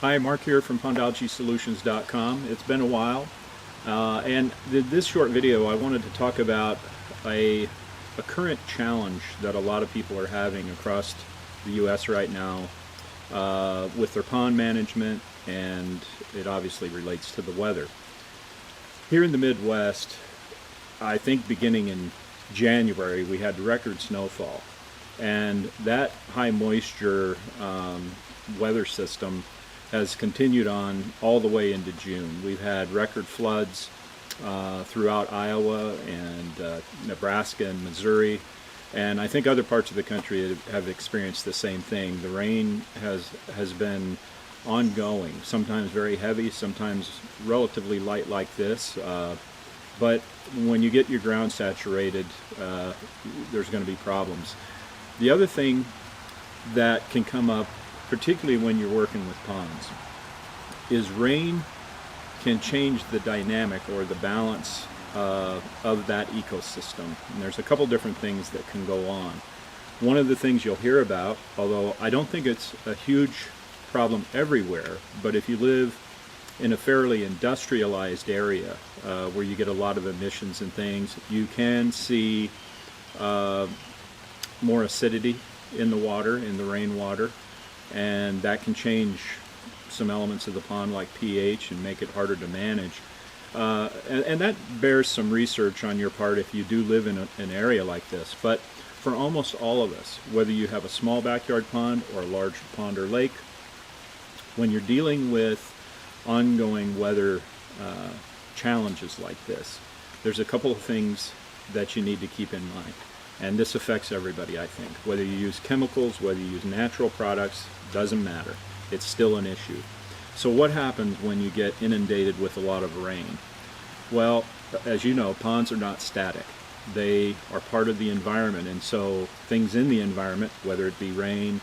Hi, Mark here from PondAlgaeSolutions.com. It's been a while, and this short video I wanted to talk about a current challenge that a lot of people are having across the U.S. right now with their pond management, and it obviously relates to the weather. Here in the Midwest, I think beginning in January, we had record snowfall, and that high moisture weather system has continued on all the way into June. We've had record floods throughout Iowa and Nebraska and Missouri, and I think other parts of the country have experienced the same thing. The rain has been ongoing, sometimes very heavy, sometimes relatively light like this, but when you get your ground saturated, there's going to be problems. The other thing that can come up, particularly when you're working with ponds, is rain can change the dynamic or the balance of that ecosystem. And there's a couple different things that can go on. One of the things you'll hear about, although I don't think it's a huge problem everywhere, but if you live in a fairly industrialized area where you get a lot of emissions and things, you can see more acidity in the water, in the rainwater, and that can change some elements of the pond like pH and make it harder to manage. And that bears some research on your part if you do live in an area like this. But for almost all of us, whether you have a small backyard pond or a large pond or lake, when you're dealing with ongoing weather challenges like this, there's a couple of things that you need to keep in mind. And this affects everybody, I think. Whether you use chemicals, whether you use natural products, doesn't matter. It's still an issue. So what happens when you get inundated with a lot of rain? Well, as you know, ponds are not static. They are part of the environment, and so things in the environment, whether it be rain,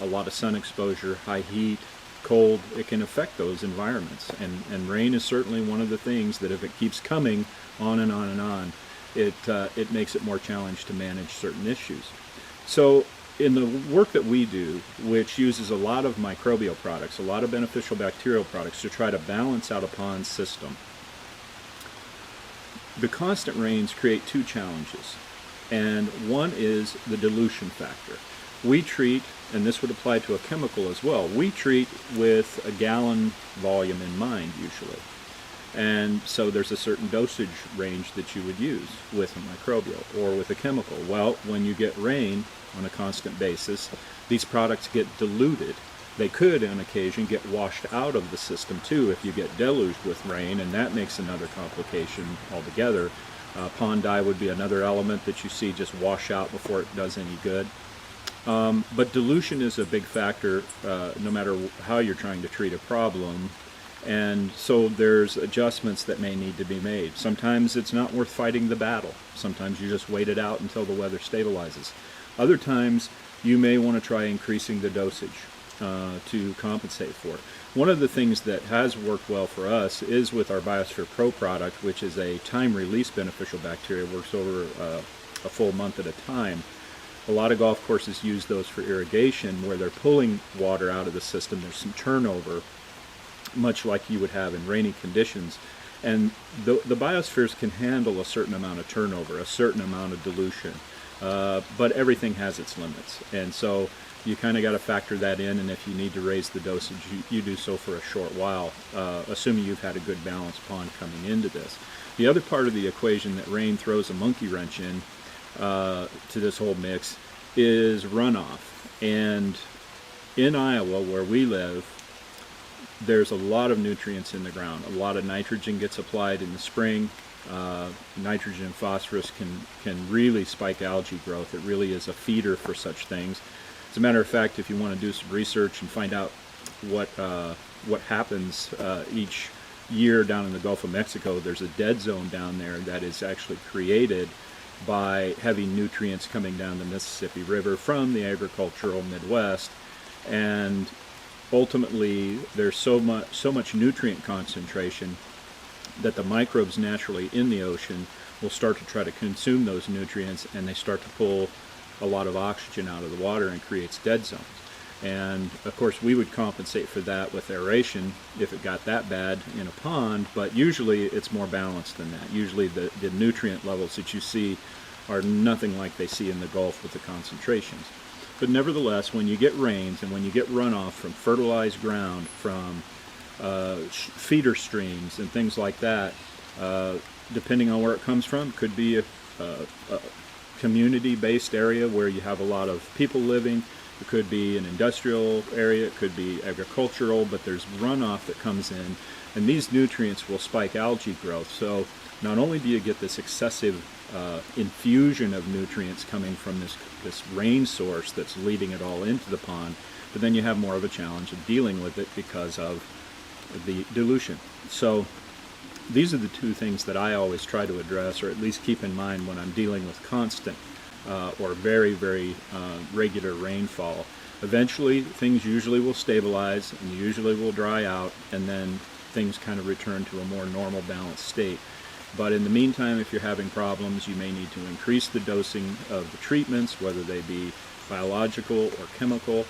a lot of sun exposure, high heat, cold, it can affect those environments. And rain is certainly one of the things that if it keeps coming on and on and on, it makes it more challenging to manage certain issues. So in the work that we do, which uses a lot of microbial products, a lot of beneficial bacterial products to try to balance out a pond system, the constant rains create two challenges. And one is the dilution factor. We treat, and this would apply to a chemical as well, we treat with a gallon volume in mind usually. And so there's a certain dosage range that you would use with a microbial or with a chemical. Well, when you get rain on a constant basis, these products get diluted. They could, on occasion, get washed out of the system too if you get deluged with rain, and that makes another complication altogether. Pond dye would be another element that you see just wash out before it does any good. But dilution is a big factor no matter how you're trying to treat a problem. And so there's adjustments that may need to be made. Sometimes it's not worth fighting the battle. Sometimes you just wait it out until the weather stabilizes. Other times you may want to try increasing the dosage to compensate for it. One of the things that has worked well for us is with our Biosphere Pro product, which is a time-release beneficial bacteria, works over a full month at a time. A lot of golf courses use those for irrigation where they're pulling water out of the system. There's some turnover, much like you would have in rainy conditions. And the biospheres can handle a certain amount of turnover, a certain amount of dilution, but everything has its limits. And so you kind of got to factor that in, and if you need to raise the dosage, you do so for a short while, assuming you've had a good balanced pond coming into this. The other part of the equation that rain throws a monkey wrench in to this whole mix is runoff. And in Iowa, where we live, there's a lot of nutrients in the ground. A lot of nitrogen gets applied in the spring. Nitrogen and phosphorus can really spike algae growth. It really is a feeder for such things. As a matter of fact, if you want to do some research and find out what happens each year down in the Gulf of Mexico, there's a dead zone down there that is actually created by heavy nutrients coming down the Mississippi River from the agricultural Midwest. And ultimately there's so much nutrient concentration that the microbes naturally in the ocean will start to try to consume those nutrients, and they start to pull a lot of oxygen out of the water and creates dead zones. And of course we would compensate for that with aeration if it got that bad in a pond, but usually it's more balanced than that. Usually the nutrient levels that you see are nothing like they see in the Gulf with the concentrations. But nevertheless, when you get rains and when you get runoff from fertilized ground, from feeder streams and things like that, depending on where it comes from, could be a community-based area where you have a lot of people living. It could be an industrial area, it could be agricultural, but there's runoff that comes in, and these nutrients will spike algae growth. So not only do you get this excessive infusion of nutrients coming from this rain source that's leading it all into the pond, but then you have more of a challenge of dealing with it because of the dilution. So these are the two things that I always try to address, or at least keep in mind when I'm dealing with constant or very, very regular rainfall. Eventually things usually will stabilize and usually will dry out, and then things kind of return to a more normal balanced state. But in the meantime, if you're having problems, you may need to increase the dosing of the treatments, whether they be biological or chemical.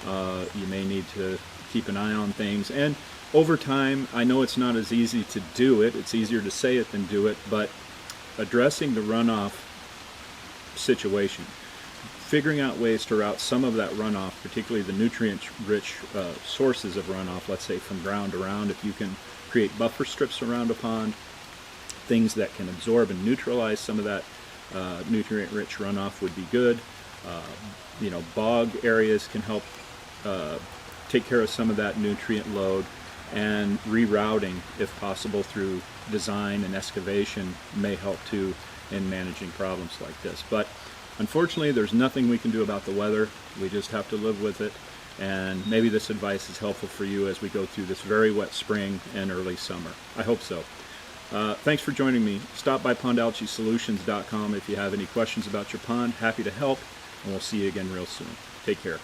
You may need to keep an eye on things. And over time, I know it's not as easy to do it. It's easier to say it than do it, but addressing the runoff situation, figuring out ways to route some of that runoff, particularly the nutrient-rich sources of runoff, let's say from ground around, if you can create buffer strips around a pond, things that can absorb and neutralize some of that nutrient-rich runoff would be good. Bog areas can help take care of some of that nutrient load, and rerouting, if possible, through design and excavation may help too in managing problems like this. But unfortunately, there's nothing we can do about the weather. We just have to live with it, and maybe this advice is helpful for you as we go through this very wet spring and early summer. I hope so. Thanks for joining me. Stop by pondalgasolutions.com if you have any questions about your pond. Happy to help, and we'll see you again real soon. Take care.